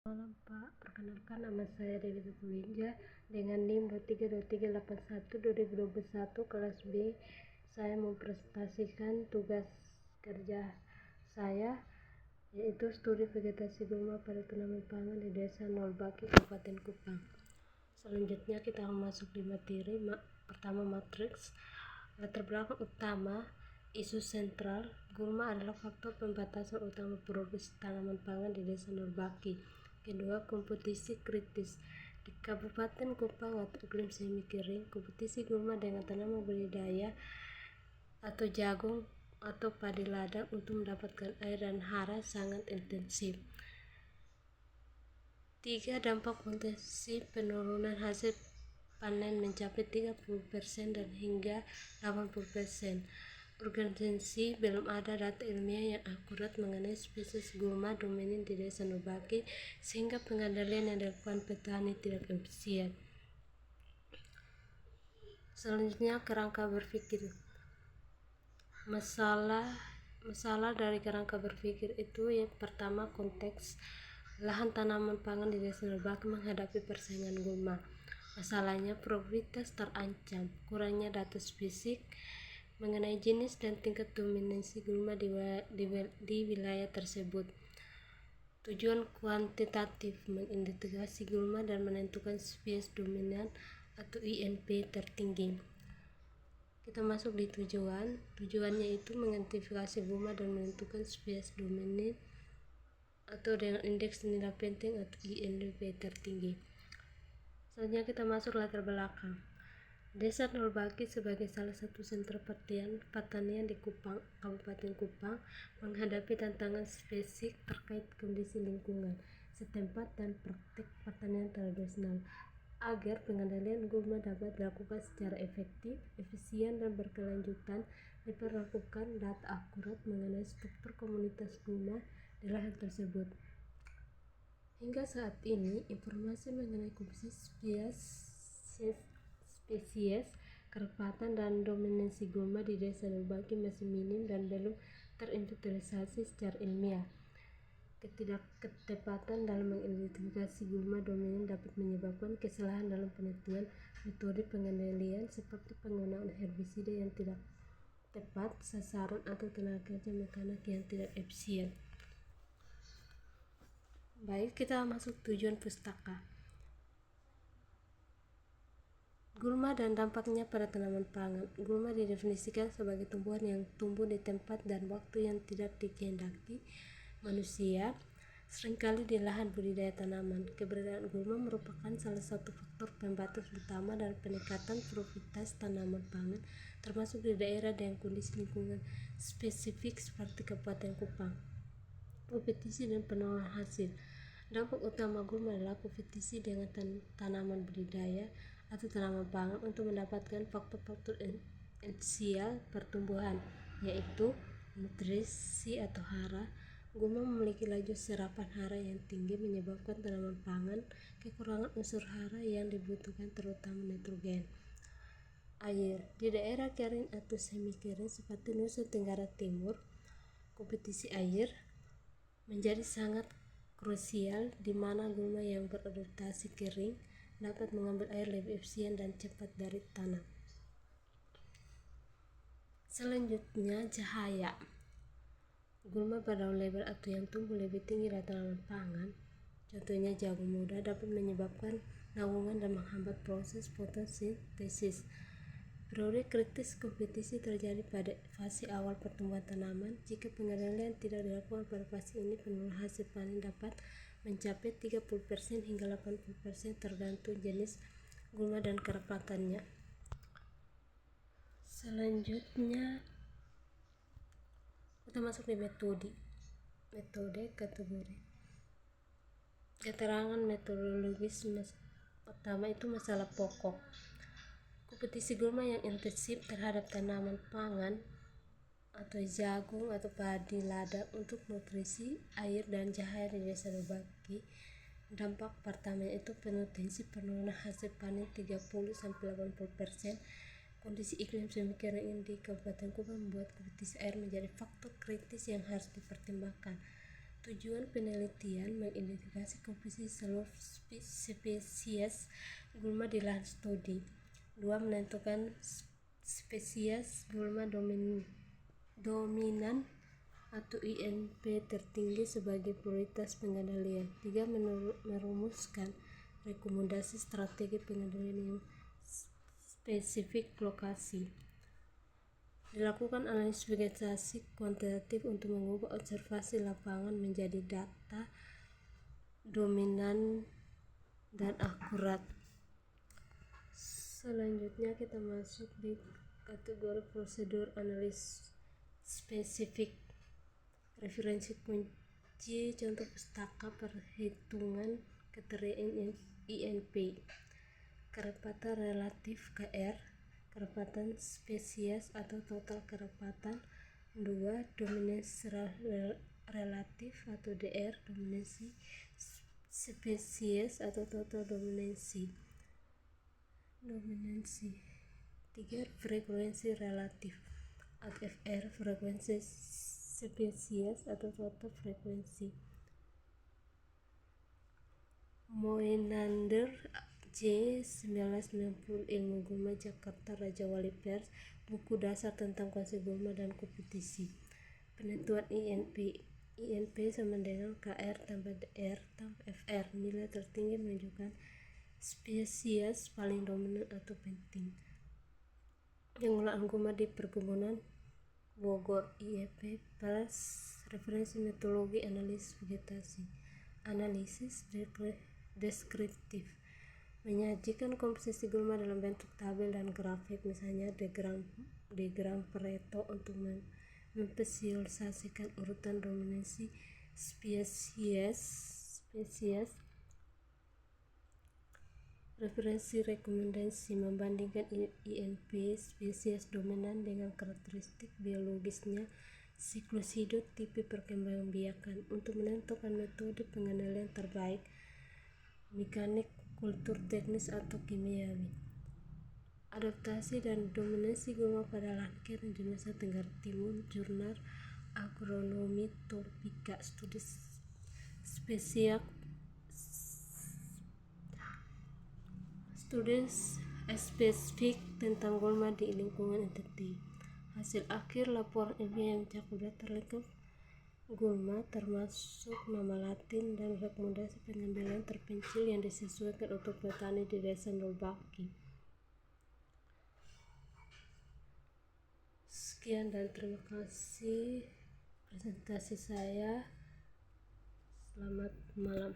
Malam Pak, perkenalkan nama saya Dewi Tulinja dengan NIM 232381 kelas B. Saya mempresentasikan tugas kerja saya, yaitu studi vegetasi gulma pada tanaman pangan di Desa Nolbaki, Kabupaten Kupang. Selanjutnya kita masuk di materi. Pertama, matriks. Latar belakang utama, isu sentral, gulma adalah faktor pembatasan utama produksi tanaman pangan di Desa Nolbaki. Kedua, kompetisi kritis. Di Kabupaten Kupang atau iklim semi kering, kompetisi gulma dengan tanaman budidaya atau jagung atau padi ladang untuk mendapatkan air dan hara sangat intensif. 3. Dampak potensi penurunan hasil panen mencapai 30% dan hingga 80%. Organisasi belum ada data ilmiah yang akurat mengenai spesies gulma dominan di Desa Nolbaki, sehingga pengendalian yang dilakukan petani tidak efisien. Selanjutnya, kerangka berpikir. Masalah dari kerangka berpikir itu yang pertama, konteks lahan tanaman pangan di Desa Nolbaki menghadapi persaingan gulma. Masalahnya, probabilitas terancam, kurangnya data spesifik mengenai jenis dan tingkat dominansi gulma di wilayah tersebut. Tujuan kuantitatif, mengidentifikasi gulma dan menentukan spesies dominan atau INP tertinggi. Kita masuk di tujuan. Tujuannya itu mengidentifikasi gulma dan menentukan spesies dominan atau dengan indeks nilai penting atau INP tertinggi. Selanjutnya kita masuk latar belakang. Desa Nolbaki sebagai salah satu sentra pertanian di Kabupaten Kupang menghadapi tantangan spesifik terkait kondisi lingkungan setempat dan praktik pertanian tradisional. Agar pengendalian gulma dapat dilakukan secara efektif, efisien, dan berkelanjutan, diperlukan data akurat mengenai struktur komunitas gulma di lahan tersebut. Hingga saat ini, informasi mengenai komposisi spesies, kerapatan, dan dominansi gulma di Desa Nolbaki masih minim dan belum terinventarisasi secara ilmiah. Ketidakketepatan dalam mengidentifikasi gulma dominan dapat menyebabkan kesalahan dalam penentuan metode pengendalian seperti penggunaan herbisida yang tidak tepat sasaran atau tenaga kerja mekanik yang tidak efisien. Baik, kita masuk tujuan pustaka. Gulma dan dampaknya pada tanaman pangan. Gulma didefinisikan sebagai tumbuhan yang tumbuh di tempat dan waktu yang tidak dikehendaki manusia, seringkali di lahan budidaya tanaman. Keberadaan gulma merupakan salah satu faktor pembatas utama dalam peningkatan produktivitas tanaman pangan, termasuk di daerah dengan kondisi lingkungan spesifik seperti Kabupaten Kupang. Kompetisi dan penurunan hasil. Dampak utama gulma adalah kompetisi dengan tanaman budidaya atau tanaman pangan untuk mendapatkan faktor-faktor esensial pertumbuhan, yaitu nutrisi atau hara. Gulma memiliki laju serapan hara yang tinggi, menyebabkan tanaman pangan kekurangan unsur hara yang dibutuhkan, terutama nitrogen. Air. Di daerah kering atau semi kering seperti Nusa Tenggara Timur, kompetisi air menjadi sangat krusial, di mana gulma yang beradaptasi kering dapat mengambil air lebih efisien dan cepat dari tanah. Selanjutnya, cahaya. Gulma berdaun lebar atau yang tumbuh lebih tinggi dari tanaman pangan, contohnya jagung muda, dapat menyebabkan naungan dan menghambat proses fotosintesis. Periode kritis kompetisi terjadi pada fase awal pertumbuhan tanaman. Jika pengendalian tidak dilakukan pada fase ini, penurunan hasil panen dapat mencapai 30% hingga 80% tergantung jenis gulma dan kerapatannya. Selanjutnya kita masuk di metode kategori. Keterangan metodologis. Pertama itu masalah pokok. Kompetisi gulma yang intensif terhadap tanaman pangan atau jagung atau padi ladang untuk nutrisi, air, dan cahaya di Desa Nolbaki. Dampak pertama itu potensi penurunan hasil panen 30-80%. Kondisi iklim semi kering di Kabupaten Kupang membuat kompetisi air menjadi faktor kritis yang harus dipertimbangkan. Tujuan penelitian mengidentifikasi komposisi seluruh spesies gulma di lahan studi. 2. Menentukan spesies gulma dominan atau INP tertinggi sebagai prioritas pengendalian. 3. Merumuskan rekomendasi strategi pengendalian yang spesifik lokasi. Dilakukan analisis vegetasi kuantitatif untuk mengubah observasi lapangan menjadi data dominan dan akurat. Selanjutnya kita masuk di kategori prosedur analisis spesifik. Referensi kunci contoh pustaka perhitungan keterian INP. Kerapatan relatif KR, kerapatan spesies atau total kerapatan. 2. Dominansi relatif atau DR, dominansi spesies atau total dominansi. 3. Frekuensi relatif atau FR, frekuensi spesies atau total frekuensi. Moinander J. 1990, Ilmu Gulma, Jakarta, Raja Wali Pers, buku dasar tentang kuantitas gulma dan kompetisi. Penentuan INP. INP sama dengan KR tambah DR tambah FR. Nilai tertinggi menunjukkan spesies paling dominan atau penting. Pengolahan gulma di perkebunan Bogor, IEP plus referensi metodologi analisis vegetasi. Analisis deskriptif menyajikan komposisi gulma dalam bentuk tabel dan grafik, misalnya diagram Pareto untuk memvisualisasikan urutan dominasi spesies. Referensi rekomendasi membandingkan INP spesies dominan dengan karakteristik biologisnya, siklus hidup, tipe perkembangbiakan untuk menentukan metode pengendalian terbaik, mekanik, kultur, teknis atau kimiawi. Adaptasi dan dominasi gulma pada lahan kering di Nusa Tenggara Timur, Jurnal Agronomi Tropika, studi spesifik tentang gulma di lingkungan NTT. Hasil akhir laporan ilmiah yang mencakup data lengkap gulma termasuk nama latin dan rekomendasi pengendalian terpencil yang disesuaikan untuk petani di Desa Nolbaki. Sekian dan terima kasih presentasi saya. Selamat malam.